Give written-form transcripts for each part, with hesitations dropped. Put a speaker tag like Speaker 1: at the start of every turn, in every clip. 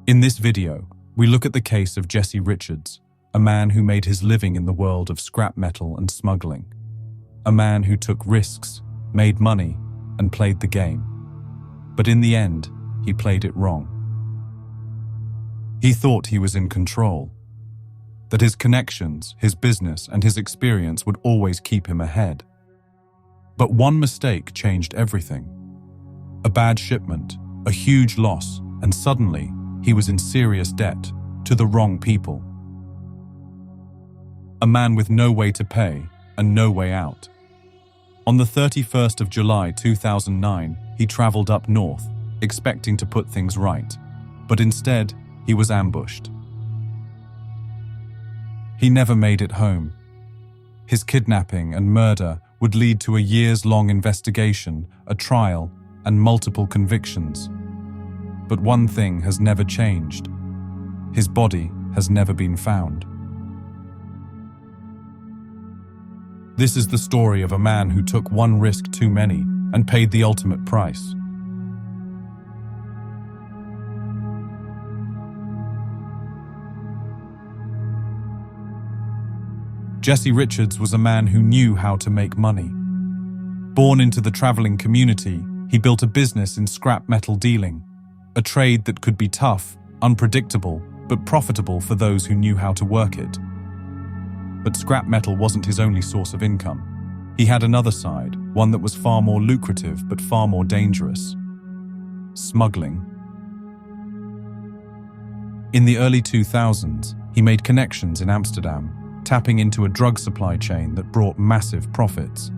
Speaker 1: In this video, we look at the case of Jesse Richards, a man who made his living in the world of scrap metal and smuggling. A man who took risks, made money, and played the game. But in the end, he played it wrong. He thought he was in control, that his connections, his business, and his experience would always keep him ahead. But one mistake changed everything. A bad shipment, a huge loss, and suddenly he was in serious debt to the wrong people. A man with no way to pay and no way out. On the 31st of July 2009, he traveled up north, expecting to put things right, but instead, he was ambushed. He never made it home. His kidnapping and murder would lead to a years-long investigation, a trial, and multiple convictions. But one thing has never changed. His body has never been found. This is the story of a man who took one risk too many and paid the ultimate price. Jesse Richards was a man who knew how to make money. Born into the traveling community, he built a business in scrap metal dealing, a trade that could be tough, unpredictable, but profitable for those who knew how to work it. But scrap metal wasn't his only source of income. He had another side, one that was far more lucrative but far more dangerous: smuggling. In the early 2000s, he made connections in Amsterdam, tapping into a drug supply chain that brought massive profits.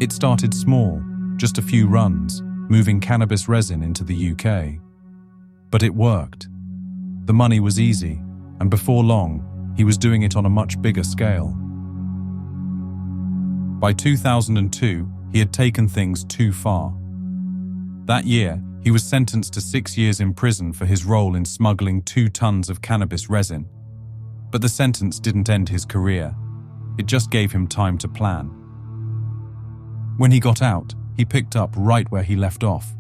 Speaker 1: It started small, just a few runs, moving cannabis resin into the UK. But it worked. The money was easy, and before long, he was doing it on a much bigger scale. By 2002, he had taken things too far. That year, he was sentenced to 6 years in prison for his role in smuggling 2 tons of cannabis resin. But the sentence didn't end his career. It just gave him time to plan. When he got out, he picked up right where he left off.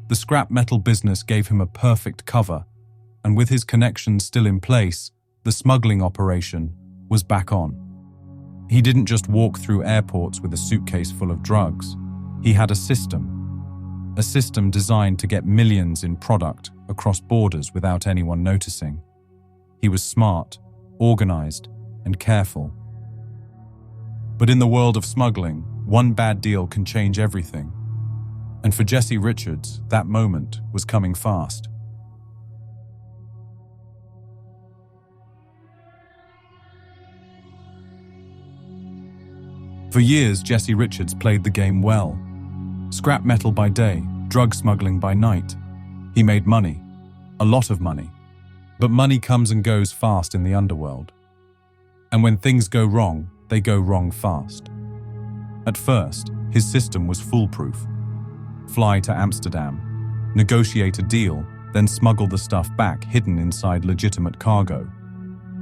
Speaker 1: The scrap metal business gave him a perfect cover, and with his connections still in place, the smuggling operation was back on. He didn't just walk through airports with a suitcase full of drugs. He had a system designed to get millions in product across borders without anyone noticing. He was smart, organized, and careful. But in the world of smuggling, one bad deal can change everything. And for Jesse Richards, that moment was coming fast. For years, Jesse Richards played the game well. Scrap metal by day, drug smuggling by night. He made money, a lot of money. But money comes and goes fast in the underworld. And when things go wrong, they go wrong fast. At first, his system was foolproof. Fly to Amsterdam, negotiate a deal, then smuggle the stuff back hidden inside legitimate cargo.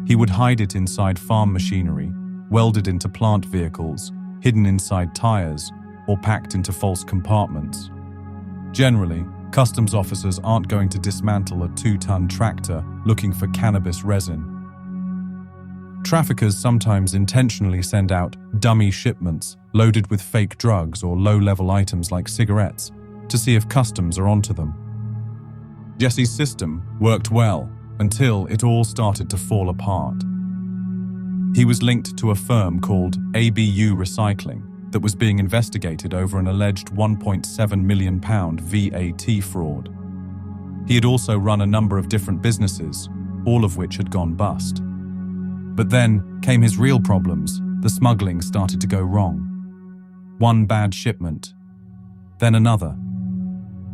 Speaker 1: He would hide it inside farm machinery, welded into plant vehicles, hidden inside tires, or packed into false compartments. Generally, customs officers aren't going to dismantle a 2-ton tractor looking for cannabis resin. Traffickers sometimes intentionally send out dummy shipments loaded with fake drugs or low-level items like cigarettes to see if customs are onto them. Jesse's system worked well until it all started to fall apart. He was linked to a firm called ABU Recycling that was being investigated over an alleged £1.7 million VAT fraud. He had also run a number of different businesses, all of which had gone bust. But then came his real problems. The smuggling started to go wrong. One bad shipment, then another.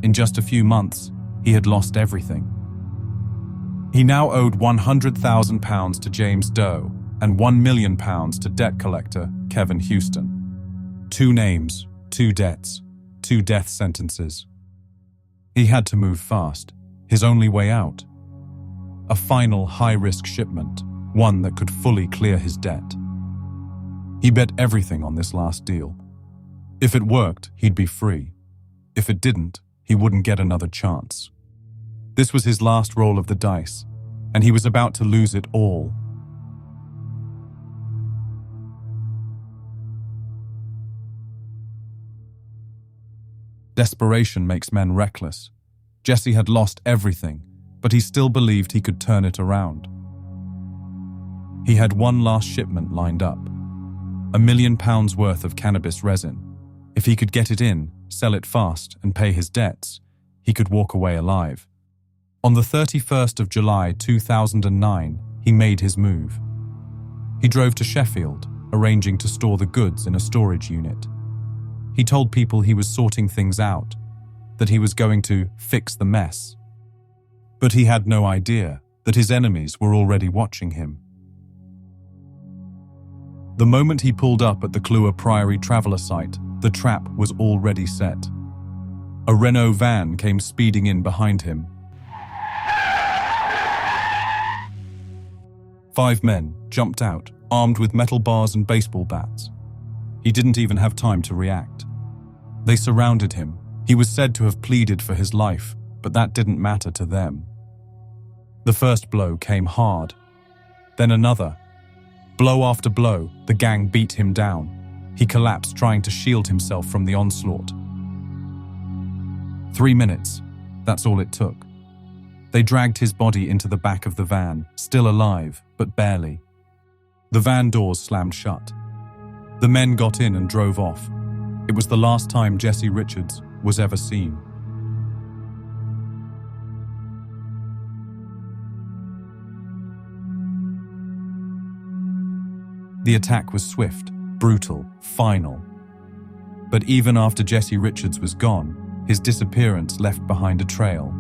Speaker 1: In just a few months, he had lost everything. He now owed £100,000 to James Doe and £1 million to debt collector Kevin Houston. 2 names, 2 debts, 2 death sentences. He had to move fast, his only way out. A final high-risk shipment, one that could fully clear his debt. He bet everything on this last deal. If it worked, he'd be free. If it didn't, he wouldn't get another chance. This was his last roll of the dice, and he was about to lose it all. Desperation makes men reckless. Jesse had lost everything, but he still believed he could turn it around. He had one last shipment lined up, £1 million worth of cannabis resin. If he could get it in, sell it fast, and pay his debts, he could walk away alive. On the 31st of July 2009, he made his move. He drove to Sheffield, arranging to store the goods in a storage unit. He told people he was sorting things out, that he was going to fix the mess. But he had no idea that his enemies were already watching him. The moment he pulled up at the Cleeve Prior traveller site, the trap was already set. A Renault van came speeding in behind him. 5 men jumped out, armed with metal bars and baseball bats. He didn't even have time to react. They surrounded him. He was said to have pleaded for his life, but that didn't matter to them. The first blow came hard, then another. Blow after blow, the gang beat him down. He collapsed, trying to shield himself from the onslaught. 3 minutes, that's all it took. They dragged his body into the back of the van, still alive, but barely. The van doors slammed shut. The men got in and drove off. It was the last time Jesse Richards was ever seen. The attack was swift, brutal, final. But even after Jesse Richards was gone, his disappearance left behind a trail.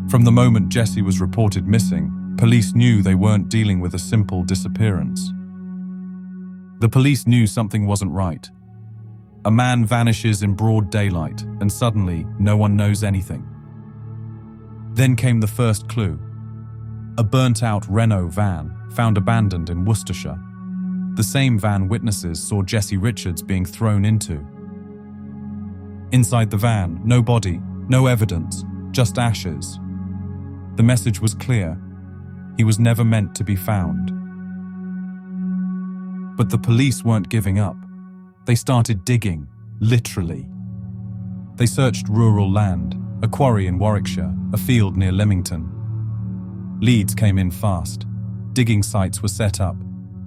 Speaker 1: From the moment Jesse was reported missing, police knew they weren't dealing with a simple disappearance. The police knew something wasn't right. A man vanishes in broad daylight, and suddenly no one knows anything. Then came the first clue. A burnt-out Renault van found abandoned in Worcestershire. The same van witnesses saw Jesse Richards being thrown into. Inside the van, no body, no evidence, just ashes. The message was clear. He was never meant to be found. But the police weren't giving up. They started digging, literally. They searched rural land, a quarry in Warwickshire, a field near Leamington. Leads came in fast. Digging sites were set up,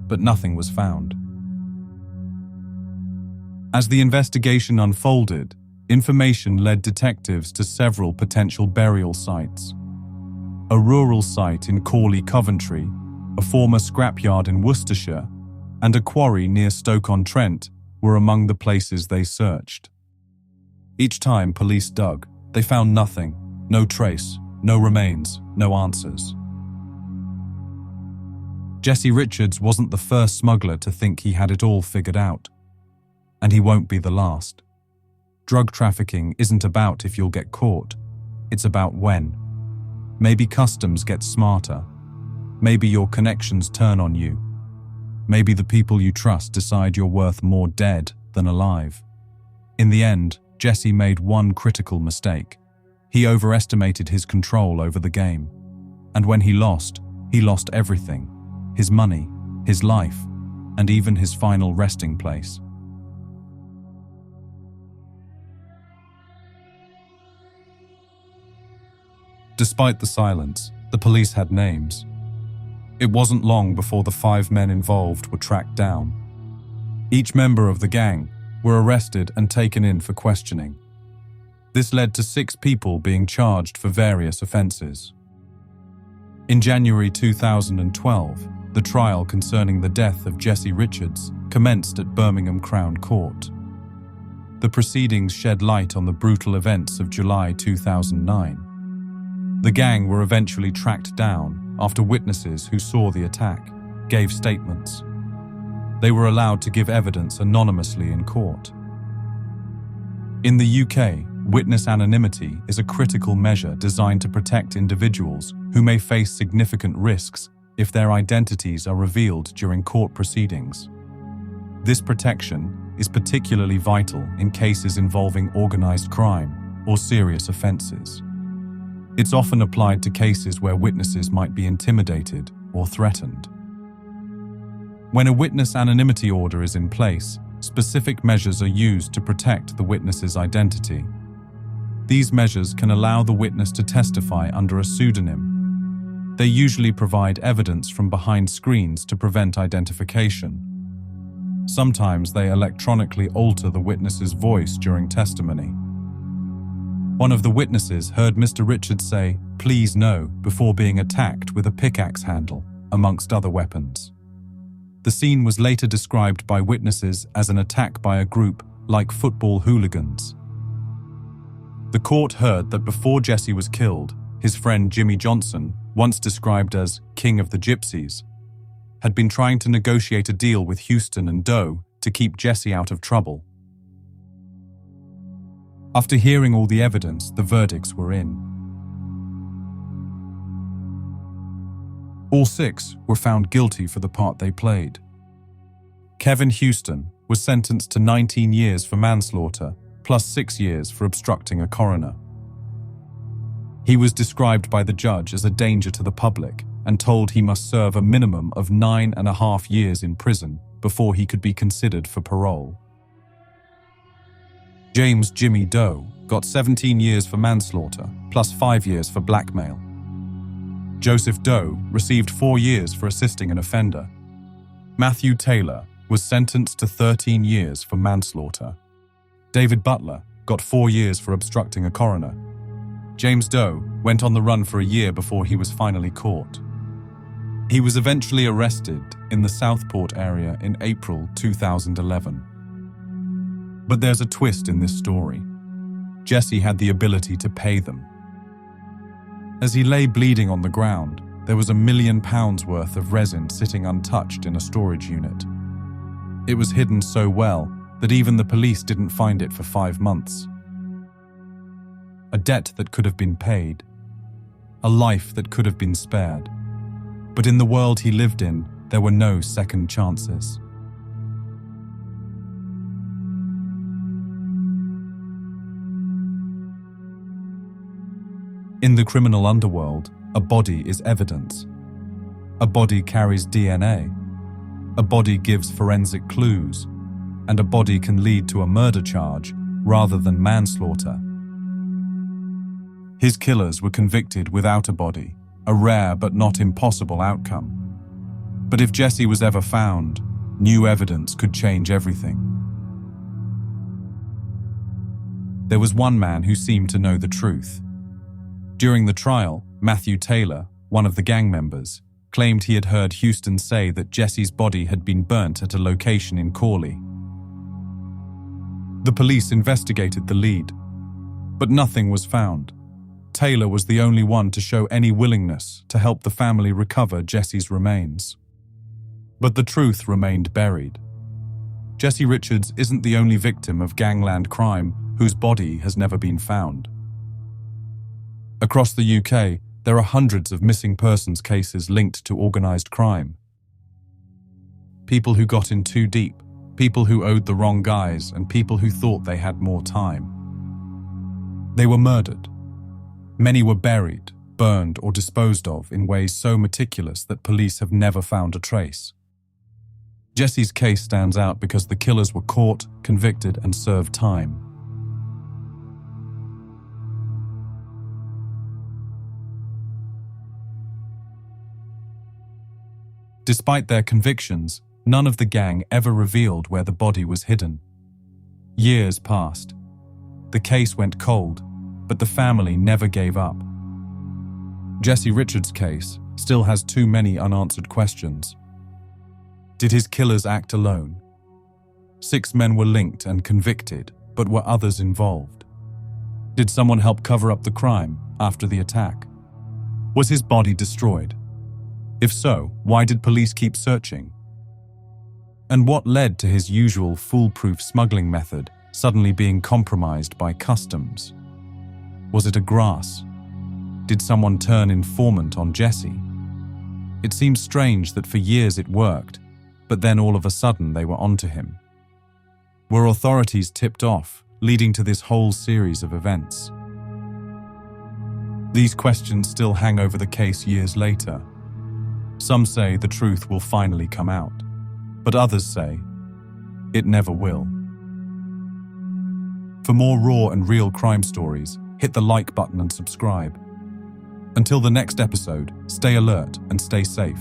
Speaker 1: but nothing was found. As the investigation unfolded, information led detectives to several potential burial sites. A rural site in Corley, Coventry, a former scrapyard in Worcestershire, and a quarry near Stoke-on-Trent were among the places they searched. Each time police dug, they found nothing, no trace, no remains, no answers. Jesse Richards wasn't the first smuggler to think he had it all figured out. And he won't be the last. Drug trafficking isn't about if you'll get caught, it's about when. Maybe customs get smarter. Maybe your connections turn on you. Maybe the people you trust decide you're worth more dead than alive. In the end, Jesse made one critical mistake. He overestimated his control over the game. And when he lost everything. His money, his life, and even his final resting place. Despite the silence, the police had names. It wasn't long before the 5 men involved were tracked down. Each member of the gang were arrested and taken in for questioning. This led to 6 people being charged for various offences. In January 2012, the trial concerning the death of Jesse Richards commenced at Birmingham Crown Court. The proceedings shed light on the brutal events of July 2009. The gang were eventually tracked down after witnesses who saw the attack gave statements. They were allowed to give evidence anonymously in court. In the UK, witness anonymity is a critical measure designed to protect individuals who may face significant risks if their identities are revealed during court proceedings. This protection is particularly vital in cases involving organised crime or serious offences. It's often applied to cases where witnesses might be intimidated or threatened. When a witness anonymity order is in place, specific measures are used to protect the witness's identity. These measures can allow the witness to testify under a pseudonym. They usually provide evidence from behind screens to prevent identification. Sometimes they electronically alter the witness's voice during testimony. One of the witnesses heard Mr. Richards say, "Please no," before being attacked with a pickaxe handle, amongst other weapons. The scene was later described by witnesses as an attack by a group like football hooligans. The court heard that before Jesse was killed, his friend Jimmy Johnson, once described as King of the Gypsies, had been trying to negotiate a deal with Houston and Doe to keep Jesse out of trouble. After hearing all the evidence, the verdicts were in. All 6 were found guilty for the part they played. Kevin Houston was sentenced to 19 years for manslaughter, plus 6 years for obstructing a coroner. He was described by the judge as a danger to the public and told he must serve a minimum of 9.5 years in prison before he could be considered for parole. James Jimmy Doe got 17 years for manslaughter, plus 5 years for blackmail. Joseph Doe received 4 years for assisting an offender. Matthew Taylor was sentenced to 13 years for manslaughter. David Butler got 4 years for obstructing a coroner. James Doe went on the run for a year before he was finally caught. He was eventually arrested in the Southport area in April 2011. But there's a twist in this story. Jesse had the ability to pay them. As he lay bleeding on the ground, there was £1 million worth of resin sitting untouched in a storage unit. It was hidden so well that even the police didn't find it for 5 months. A debt that could have been paid. A life that could have been spared. But in the world he lived in, there were no second chances. In the criminal underworld, a body is evidence. A body carries DNA. A body gives forensic clues. And a body can lead to a murder charge rather than manslaughter. His killers were convicted without a body, a rare but not impossible outcome. But if Jesse was ever found, new evidence could change everything. There was one man who seemed to know the truth. During the trial, Matthew Taylor, one of the gang members, claimed he had heard Houston say that Jesse's body had been burnt at a location in Corley. The police investigated the lead, but nothing was found. Taylor was the only one to show any willingness to help the family recover Jesse's remains. But the truth remained buried. Jesse Richards isn't the only victim of gangland crime whose body has never been found. Across the UK, there are hundreds of missing persons cases linked to organised crime. People who got in too deep, people who owed the wrong guys, and people who thought they had more time. They were murdered. Many were buried, burned, or disposed of in ways so meticulous that police have never found a trace. Jesse's case stands out because the killers were caught, convicted, and served time. Despite their convictions, none of the gang ever revealed where the body was hidden. Years passed. The case went cold, but the family never gave up. Jesse Richards' case still has too many unanswered questions. Did his killers act alone? 6 men were linked and convicted, but were others involved? Did someone help cover up the crime after the attack? Was his body destroyed? If so, why did police keep searching? And what led to his usual foolproof smuggling method suddenly being compromised by customs? Was it a grass? Did someone turn informant on Jesse? It seems strange that for years it worked, but then all of a sudden they were onto him. Were authorities tipped off, leading to this whole series of events? These questions still hang over the case years later. Some say the truth will finally come out, but others say it never will. For more raw and real crime stories, hit the like button and subscribe. Until the next episode, stay alert and stay safe.